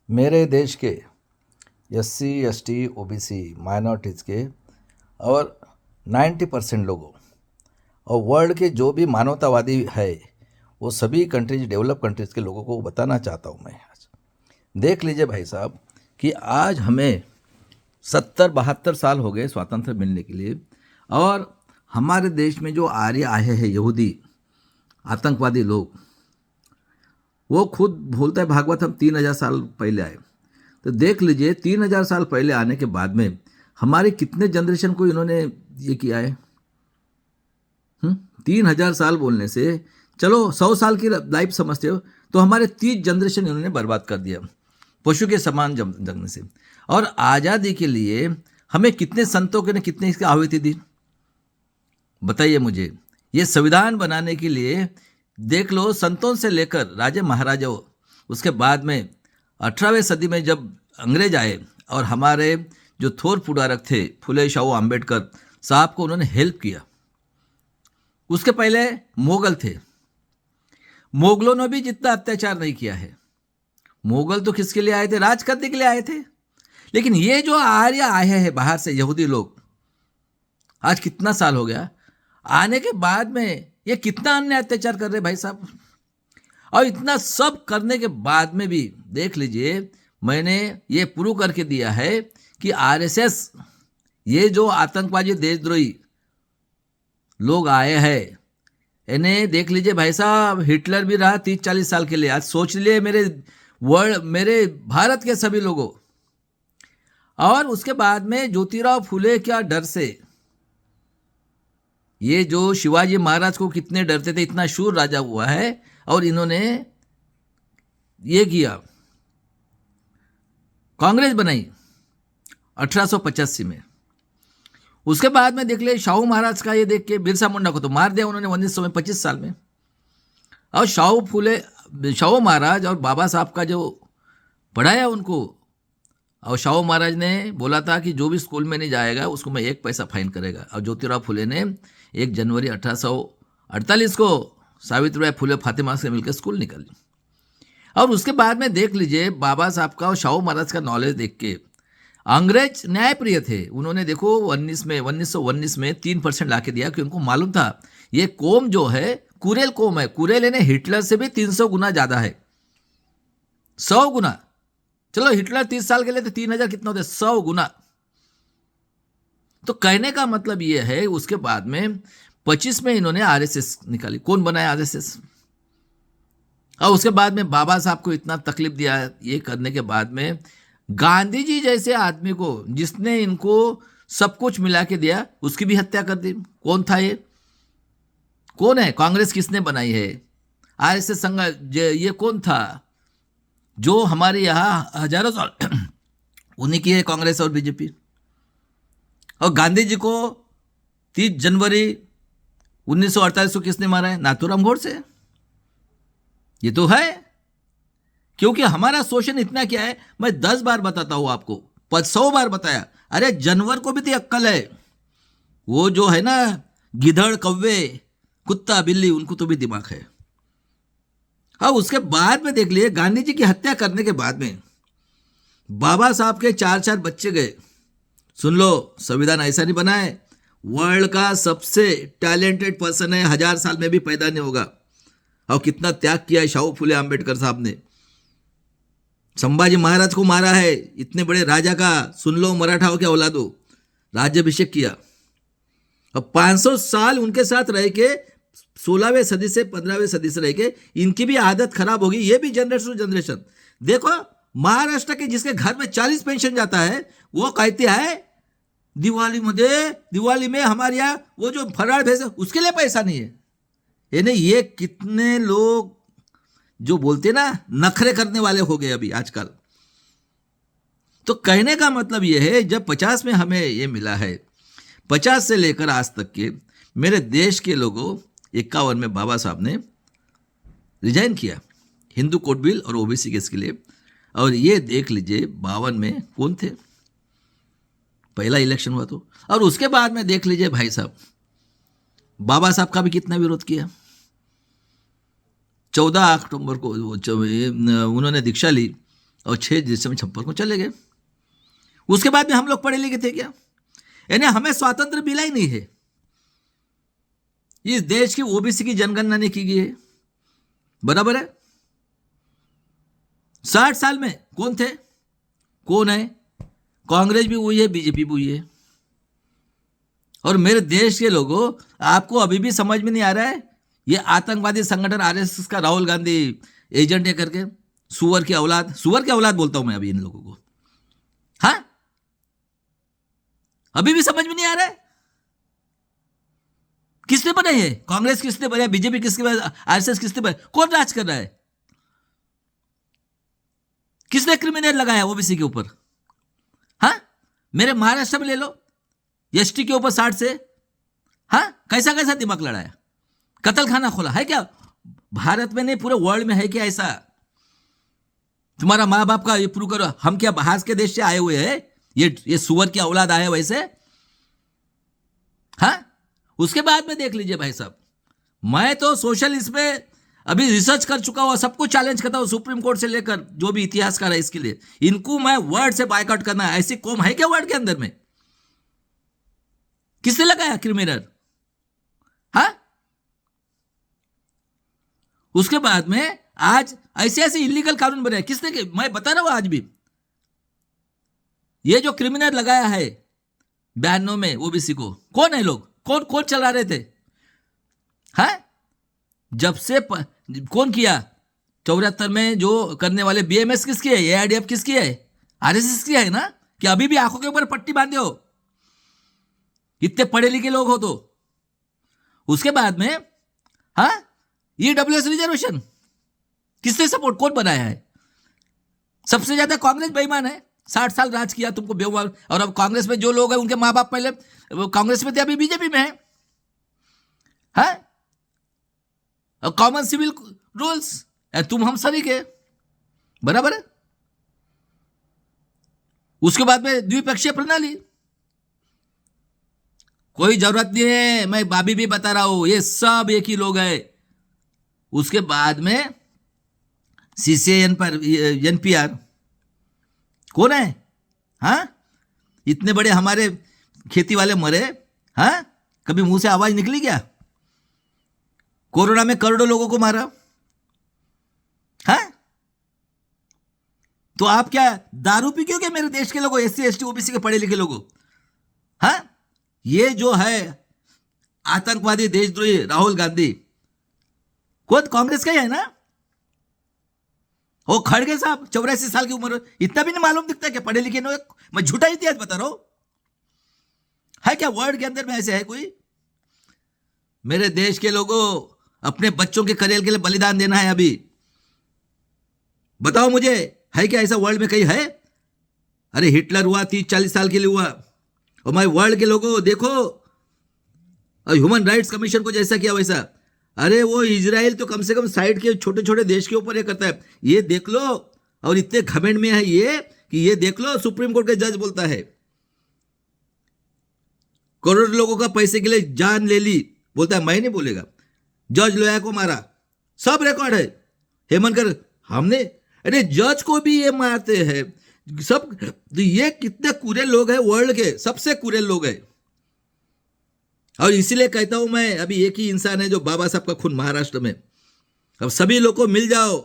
मेरे देश के एससी एसटी ओबीसी माइनॉरिटीज़ के और 90% लोगों और वर्ल्ड के जो भी मानवतावादी है वो सभी कंट्रीज डेवलप कंट्रीज़ के लोगों को बताना चाहता हूँ मैं आज। देख लीजिए भाई साहब कि आज हमें 70-72 साल हो गए स्वातंत्र मिलने के लिए, और हमारे देश में जो आर्य आए हैं यहूदी आतंकवादी लोग, वो खुद बोलता है भागवत हम 3000 साल पहले आए। तो देख लीजिए 3000 साल पहले आने के बाद में हमारे कितने जनरेशन को इन्होंने ये किया है। 3000 साल बोलने से चलो 100 साल की लाइफ समझते हो तो हमारे 30 जनरेशन इन्होंने बर्बाद कर दिया पशु के समान जंगने से। और आज़ादी के लिए हमें कितने संतों के ने कितने इसकी आहुति दी, बताइए मुझे। ये संविधान बनाने के लिए देख लो, संतों से लेकर राजे महाराजाओं, उसके बाद में 18वीं सदी में जब अंग्रेज आए और हमारे जो थोर पुडारक थे फुले शाहू आम्बेडकर साहब को उन्होंने हेल्प किया। उसके पहले मुगल थे, मुगलों ने भी जितना अत्याचार नहीं किया है। मुगल तो किसके लिए आए थे? राज करने के लिए आए थे। लेकिन ये जो आर्य आए हैं बाहर से यहूदी लोग, आज कितना साल हो गया आने के बाद में ये कितना अन्य अत्याचार कर रहे भाई साहब। और इतना सब करने के बाद में भी देख लीजिए, मैंने ये प्रूव करके दिया है कि आरएसएस, ये जो आतंकवादी देशद्रोही लोग आए हैं, इन्हें देख लीजिए भाई साहब, हिटलर भी रहा 30-40 साल के लिए। आज सोच लिए मेरे भारत के सभी लोगों। और उसके बाद में ज्योतिराव फुले क्या डर से, ये जो शिवाजी महाराज को कितने डरते थे, इतना शूर राजा हुआ है और इन्होंने ये किया, कांग्रेस बनाई 1885 में। उसके बाद में देख ले शाहू महाराज का, ये देख के बिरसा मुंडा को तो मार दिया उन्होंने 1900 में 25 साल में। और शाहू महाराज और बाबा साहब का जो पढ़ाया उनको, और शाहू महाराज ने बोला था कि जो भी स्कूल में नहीं जाएगा उसको मैं 1 पैसा फाइन करेगा। और ज्योतिराव फुले ने 1 जनवरी 1848 को सावित्रीबाई फुले फातिमा से मिलकर स्कूल निकाली। और उसके बाद में देख लीजिए बाबा साहब का और शाहू महाराज का नॉलेज देख के अंग्रेज न्यायप्रिय थे। उन्होंने देखो 1919 में 3% ला के दिया, कि उनको मालूम था ये कौम जो है कुरेल कौम है। कुरेल यानी हिटलर से भी 300 गुना ज़्यादा है, 100 गुना। चलो हिटलर 30 साल के लिए तो 3000 कितना होता है, 100 गुना। तो कहने का मतलब ये है, उसके बाद में 25 में इन्होंने आरएसएस निकाली। कौन बनाया आरएसएस? और उसके बाद में बाबा साहब को इतना तकलीफ दिया, ये करने के बाद में गांधी जी जैसे आदमी को, जिसने इनको सब कुछ मिला के दिया, उसकी भी हत्या कर दी। कौन था ये? कौन है? कांग्रेस किसने बनाई है? आरएसएस संघ ये कौन था जो हमारे यहाँ हजारों साल उन्हीं की है कांग्रेस और बीजेपी। और गांधी जी को 30 जनवरी 1948 को किसने मारा है? नाथूराम गोडसे। ये तो है, क्योंकि हमारा शोषण इतना क्या है, मैं 10 बार बताता हूं आपको, 100 बार बताया। अरे जानवर को भी तो अक्ल है, वो जो है ना गिधड़ कौवे कुत्ता बिल्ली, उनको तो भी दिमाग है। और उसके बाद में देख लिए गांधी जी की हत्या करने के बाद में बाबा साहब के 4 बच्चे गए। सुन लो, संविधान ऐसा नहीं बना है, वर्ल्ड का सबसे टैलेंटेड पर्सन है, 1000 साल में भी पैदा नहीं होगा। और कितना त्याग किया है शाहू फुले आम्बेडकर साहब ने। संभाजी महाराज को मारा है, इतने बड़े राजा का, सुन लो मराठाओं के औलादो, राज्याभिषेक किया। अब 500 साल उनके साथ रह के, 16वीं सदी से 15वीं सदी से रह के इनकी भी आदत खराब होगी। ये भी जनरेशन टू जनरेशन देखो, महाराष्ट्र के जिसके घर में 40 पेंशन जाता है, वो कहते हैं दिवाली में हमारे यहाँ वो जो फराळ भेजे उसके लिए पैसा नहीं है। यानी ये कितने लोग जो बोलते ना नखरे करने वाले हो गए अभी आजकल। तो कहने का मतलब ये है, जब 50 में हमें ये मिला है, 50 से लेकर आज तक के मेरे देश के लोगों, 51 में बाबा साहब ने रिजाइन किया हिंदू कोड बिल और ओबीसी केस के लिए। और ये देख लीजिए 52 में कौन थे, पहला इलेक्शन हुआ तो। और उसके बाद में देख लीजिए भाई साहब, बाबा साहब का भी कितना विरोध किया। 14 अक्टूबर को उन्होंने दीक्षा ली और 6 दिसंबर 56 को चले गए। उसके बाद में हम लोग पढ़े लिखे थे क्या? यानी हमें स्वातंत्र मिला ही नहीं है। इस देश की ओबीसी की जनगणना नहीं की गई है, बराबर है। 60 साल में कौन थे, कौन है? कांग्रेस भी हुई है, बीजेपी भी हुई है। और मेरे देश के लोगों, आपको अभी भी समझ में नहीं आ रहा है ये आतंकवादी संगठन आरएसएस का राहुल गांधी एजेंट है करके? सुअर की औलाद बोलता हूं मैं अभी इन लोगों को। हाँ, अभी भी समझ में नहीं आ रहा है। किसने बनाई है? कांग्रेस किसने बनाया? बीजेपी किसने बनाया? आरएसएस किसने बनाया? कौन राज कर रहा है? किसने क्रिमिनल लगाया ओबीसी के ऊपर? हाँ, मेरे महाराष्ट्र में ले लो, एसटी के ऊपर 60 से, हाँ, कैसा कैसा दिमाग लड़ाया, कत्ल खाना खोला है क्या? भारत में नहीं, पूरे वर्ल्ड में है क्या ऐसा? तुम्हारा माँ बाप का ये प्रूव करो। हम क्या बाहर के देश से आए हुए हैं? ये सुअर की औलाद आया वैसे? हाँ, उसके बाद में देख लीजिए भाई साहब, मैं तो सोशल इसमें अभी रिसर्च कर चुका हूं, सबको चैलेंज करता हूं, सुप्रीम कोर्ट से लेकर जो भी इतिहासकार है इसके लिए, इनको मैं वर्ड से बायकॉट करना है। ऐसी कौम है क्या वर्ड के अंदर में? किसने लगाया क्रिमिनल? हाँ, उसके बाद में आज ऐसे ऐसे इलीगल कानून बने, किसने? मैं बता रहा हूं आज भी, ये जो क्रिमिनल लगाया है 92 में ओबीसी को, कौन है लोग? कौन कौन चला रहे थे? हाँ, जब से कौन किया? 74 में जो करने वाले बीएमएस किसकी है? एआईडीएफ किसकी है? आरएसएस की है ना? कि अभी भी आंखों के ऊपर पट्टी बांधे हो, इतने पढ़े लिखे लोग हो तो। उसके बाद में हाँ, ईडब्ल्यूएस रिजर्वेशन किसने सपोर्ट, कौन बनाया है? सबसे ज्यादा कांग्रेस बेईमान है। 60 साल राज किया तुमको बेईमान। और अब कांग्रेस में जो लोग हैं उनके माँ बाप पहले कांग्रेस में थे, अभी बीजेपी में है। हाँ, कॉमन सिविल रूल्स, तुम हम सभी के, बराबर है। उसके बाद में द्विपक्षीय प्रणाली, कोई जरूरत नहीं है, मैं अभी भी बता रहा हूं, ये सब एक ही लोग हैं। उसके बाद में सीसीएन पर एनपीआर कौन है? हाँ, इतने बड़े हमारे खेती वाले मरे, हाँ, कभी मुंह से आवाज निकली क्या? कोरोना में करोड़ों लोगों को मारा, हाँ, तो आप क्या दारू पी क्यों? क्या मेरे देश के लोगों, एससी एसटी ओबीसी के पढ़े लिखे लोगों, हाँ, ये जो है आतंकवादी देशद्रोही राहुल गांधी, खुद कांग्रेस का ही है ना? वो खड़गे साहब 84 साल की उम्र, इतना भी नहीं मालूम दिखता क्या पढ़े लिखे? मैं झूठा इतिहास बता रहा हूं, है क्या वर्ल्ड के अंदर में ऐसे है कोई? मेरे देश के लोगों, अपने बच्चों के करियर के लिए बलिदान देना है अभी, बताओ मुझे, है क्या ऐसा वर्ल्ड में कहीं है? अरे हिटलर हुआ 30-40 साल के लिए हुआ, और मैं वर्ल्ड के लोगों देखो, ह्यूमन राइट्स कमीशन को जैसा किया वैसा। अरे वो इजराइल तो कम से कम साइड के छोटे छोटे देश के ऊपर ये करता है, ये देख लो। और इतने घमंड में है ये कि ये देख लो, सुप्रीम कोर्ट के जज बोलता है करोड़ लोगों का पैसे के लिए जान ले ली, बोलता है मैं नहीं बोलेगा। जज लोया को मारा, सब रिकॉर्ड है। हेमंत कर हमने, अरे जज को भी ये मारते हैं सब। तो ये कितने कुरे लोग हैं, वर्ल्ड के सबसे कुरे लोग हैं। और इसीलिए कहता हूं मैं, अभी एक ही इंसान है जो बाबा साहब का खून महाराष्ट्र में। अब सभी लोग को मिल जाओ,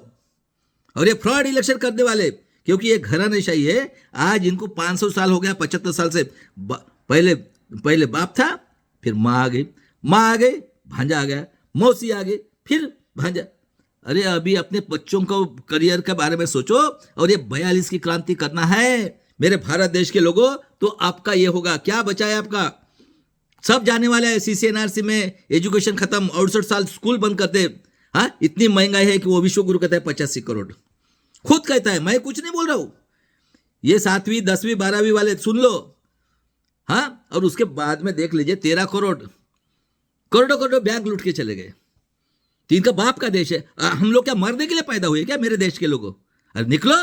और ये फ्रॉड इलेक्शन करने वाले, क्योंकि ये घरानेशाही है। आज इनको 500 साल हो गया, 75 साल से पहले बाप था, फिर माँ आ गई, भांजा आ गया, मौसी आ गई, फिर भांजा। अरे अभी अपने बच्चों को करियर के बारे में सोचो। और ये 42 की क्रांति करना है मेरे भारत देश के लोगों, तो आपका ये होगा। क्या बचा है आपका? सब जाने वाला है सीसीएनआरसी में, एजुकेशन खत्म, 68 साल स्कूल बंद करते। हाँ, इतनी महंगाई है कि वो विश्वगुरु कहता है 85 करोड़, खुद कहता है, मैं कुछ नहीं बोल रहा हूं। ये 7वीं 10वीं 12वीं वाले सुन लो। हाँ, और उसके बाद में देख लीजिए 13 करोड़ों बैंक लूट के चले गए। तो इनका बाप का देश है। हम लोग क्या मरने के लिए पैदा हुए क्या मेरे देश के लोगों? अरे निकलो,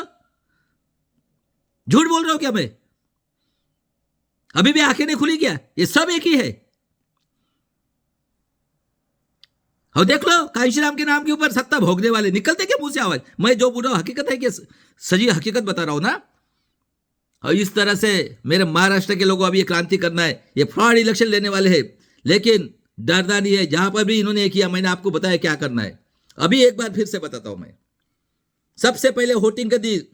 झूठ बोल रहा हूं क्या मैं? अभी भी आंखें नहीं खुली क्या? ये सब एक ही है। और देख लो कांशीराम के नाम के ऊपर सत्ता भोगने वाले निकलते क्या मुंह से आवाज? मैं जो बोल रहा हूं हकीकत है कि सजी हकीकत बता रहा हूं ना। और इस तरह से मेरे महाराष्ट्र के लोगों अभी ये क्रांति करना है, ये फ्रॉड इलेक्शन लेने वाले हैं, लेकिन डरना नहीं है। जहां पर भी इन्होंने किया मैंने आपको बताया क्या करना है। अभी एक बार फिर से बताता हूं मैं। सबसे पहले वोटिंग के दिन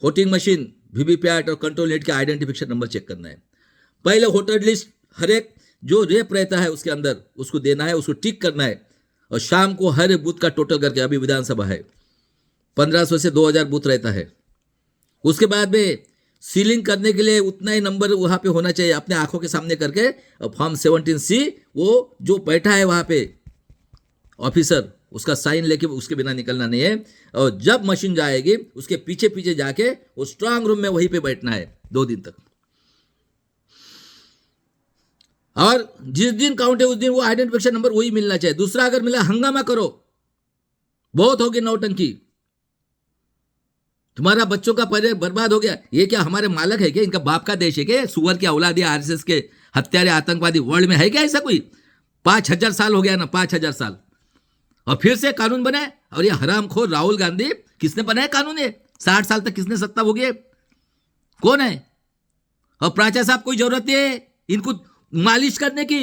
वोटिंग मशीन, वीवीपैट और कंट्रोल यूनिट के आइडेंटिफिकेशन नंबर चेक करना है। पहले वोटर लिस्ट हर एक जो रेप रहता है उसके अंदर उसको देना है, उसको टिक करना है। और शाम को हर बूथ का टोटल करके, अभी विधानसभा है 1500 से 2000 बूथ रहता है। उसके बाद में सीलिंग करने के लिए उतना ही नंबर वहां पे होना चाहिए, अपने आंखों के सामने करके। और फॉर्म 17C वो जो बैठा है वहां पे ऑफिसर, उसका साइन लेके उसके बिना निकलना नहीं है। और जब मशीन जाएगी उसके पीछे पीछे जाके वो स्ट्रांग रूम में वहीं पे बैठना है 2 दिन तक। और जिस दिन काउंट है उस दिन वो आइडेंटिफिकेशन नंबर वही मिलना चाहिए। दूसरा अगर मिला हंगामा करो, बहुत होगी नौटंकी, तुम्हारा बच्चों का परिवार बर्बाद हो गया। ये क्या हमारे मालक है क्या? इनका बाप का देश है क्या? सुअर के औलाद या आरएसएस के हत्यारे आतंकवादी वर्ल्ड में है क्या ऐसा कोई? 5000 साल हो गया ना, 5000 साल। और फिर से कानून बनाए। और ये हरामखोर राहुल गांधी, किसने बनाया कानून? ये 60 साल तक किसने सत्ता भोगी है? कौन है? और प्राचा साहब कोई जरूरत नहीं है इनको मालिश करने की।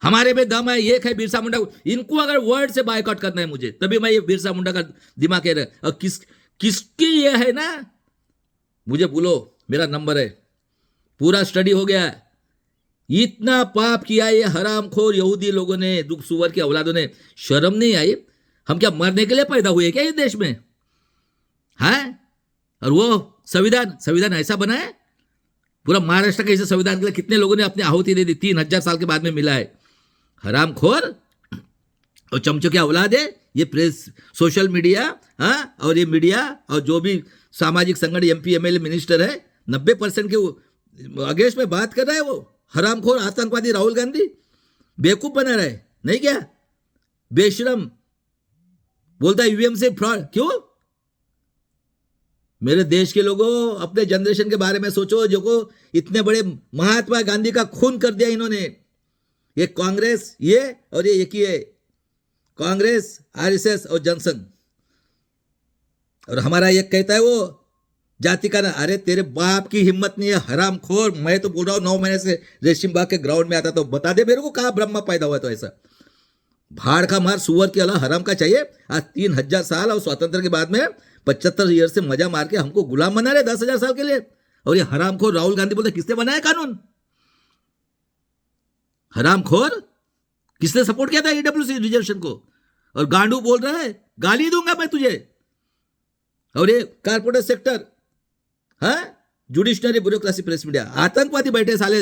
हमारे में दम है, एक है बिरसा मुंडा। इनको अगर वर्ड से बायकॉट करना है मुझे, तभी मैं ये बिरसा मुंडा का दिमाग कह रहा है। और किसकी ये है ना, मुझे बोलो, मेरा नंबर है। पूरा स्टडी हो गया है। इतना पाप किया ये हरामखोर यहूदी लोगों ने, दुख सुअर के औलादों ने। शर्म नहीं आई? हम क्या मरने के लिए पैदा हुए क्या इस देश में? हैं? और वो संविधान ऐसा बना है। पूरा महाराष्ट्र के इस संविधान के लिए कितने लोगों ने अपनी आहुति दे दी, 3000 साल के बाद में मिला है। हरामखोर और चमचों की औलाद है ये प्रेस, सोशल मीडिया, हाँ, और ये मीडिया और जो भी सामाजिक संगठन, MP MLA मिनिस्टर है, 90% के अगेंस्ट में बात कर रहा है। वो हरामखोर आतंकवादी राहुल गांधी बेवकूफ बना रहा है, नहीं क्या? बेशरम बोलता है ईवीएम से फ्रॉड। क्यों? मेरे देश के लोगों, अपने जनरेशन के बारे में सोचो, जो को इतने बड़े महात्मा गांधी का खून कर दिया इन्होंने। ये कांग्रेस, ये और ये एक ही है, कांग्रेस, RSS और जनसंघ। और हमारा ये कहता है वो जाति का ना, अरे तेरे बाप की हिम्मत नहीं है हरामखोर। मैं तो बोल रहा हूं 9 महीने से रेशम बाग के ग्राउंड में आता, तो बता दे मेरे को कहां ब्रह्मा पैदा हुआ। तो ऐसा भाड़ का मार सुअर के अलावा हराम का चाहिए। आज 3000 साल और स्वतंत्र के बाद में 75 ईयर से मजा मार के हमको गुलाम बना रहे 10,000 साल के लिए। और ये हरामखोर राहुल गांधी बोलते किसने बनाया कानून? हरामखोर किसने सपोर्ट किया था EWC रिजर्वेशन को? और गांडू बोल रहा है गाली दूंगा मैं तुझे। और ये कारपोरेट सेक्टर, हाँ, जुडिशनरी ब्यूरोक्रेसी, प्रेस मीडिया, आतंकवादी बैठे साले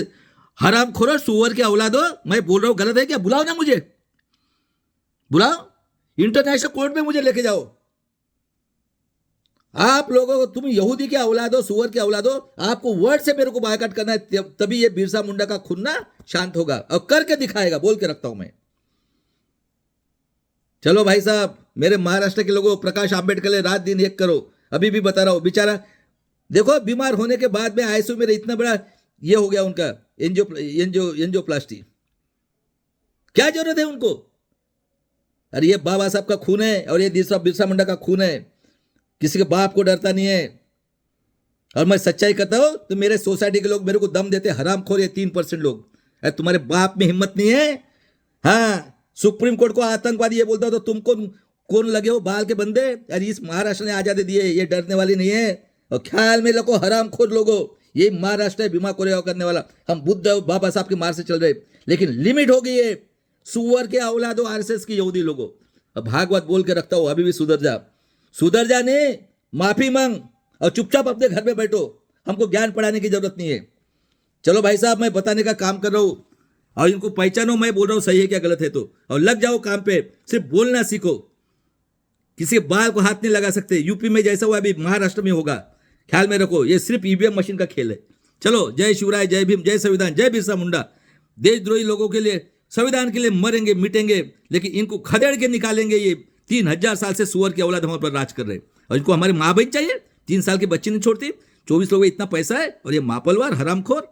हरामखोर सुअर के औलादो। मैं बोल रहा हूं गलत है क्या? बुलाओ ना मुझे, बुलाओ, इंटरनेशनल कोर्ट में मुझे लेके जाओ। आप लोगों को, तुम यहूदी के औलादो, सुअर के औलादो, आपको वर्ड से मेरे को बायकॉट करना है, तभी ये बिरसा मुंडा का खून ना शांत होगा। और करके दिखाएगा, बोल के रखता हूं मैं। चलो भाई साहब, मेरे महाराष्ट्र के लोगों, प्रकाश आंबेडकर ले रात दिन एक करो। अभी भी बता रहा हूं, बेचारा देखो बीमार होने के बाद में आईसीयू में इतना बड़ा ये हो गया उनका एंजियोप्लास्टी। क्या जरूरत है उनको? अरे ये बाबा साहब का खून है और ये दूसरा बिरसा मुंडा का खून है। किसी के बाप को डरता नहीं है। और मैं सच्चाई कहता हूं तो मेरे सोसाइटी के लोग मेरे को दम देते, हरामखोर ये 3% लोग। अरे तुम्हारे बाप में हिम्मत नहीं है? हाँ, सुप्रीम कोर्ट को आतंकवादी ये बोलता हो तो तुमको कौन लगे हो बाल के बंदे? अरे इस महाराष्ट्र ने आजादी दी है, ये डरने वाली नहीं है। और ख्याल में रखो हरामखोर लोगों, ये महाराष्ट्र है बीमा कोरेगा करने वाला। हम बुद्ध बाबा साहब के मार से चल रहे, लेकिन लिमिट हो गई है। सुअर के औलादो, RSS की यहूदी लोगों। अब भागवत बोल के रखता हूं, अभी भी सुधर जा, सुधर जा, नहीं माफी मांग और चुपचाप अपने घर में बैठो। हमको ज्ञान पढ़ाने की जरूरत नहीं है। चलो भाई साहब, मैं बताने का काम कर रहा हूं और इनको पहचानो, मैं बोल रहा हूं सही है क्या गलत है तो। और लग जाओ काम पे, सिर्फ बोलना सीखो। किसी के बाल को हाथ नहीं लगा सकते। यूपी में जैसा हुआ अभी महाराष्ट्र में होगा, ख्याल में रखो। ये सिर्फ ईवीएम मशीन का खेल है। चलो, जय शिवराय, जय भीम, जय संविधान, जय बिरसा मुंडा। देशद्रोही लोगों के लिए, संविधान के लिए मरेंगे मिटेंगे, लेकिन इनको खदेड़ के निकालेंगे। ये 3000 साल से सुअर की औलाद हमारे पर राज कर रहे हैं और इनको हमारे माँ बहन चाहिए। 3 साल की बच्ची नहीं छोड़ती। 24 लोगों में इतना पैसा है और ये मापलवार हरामखोर।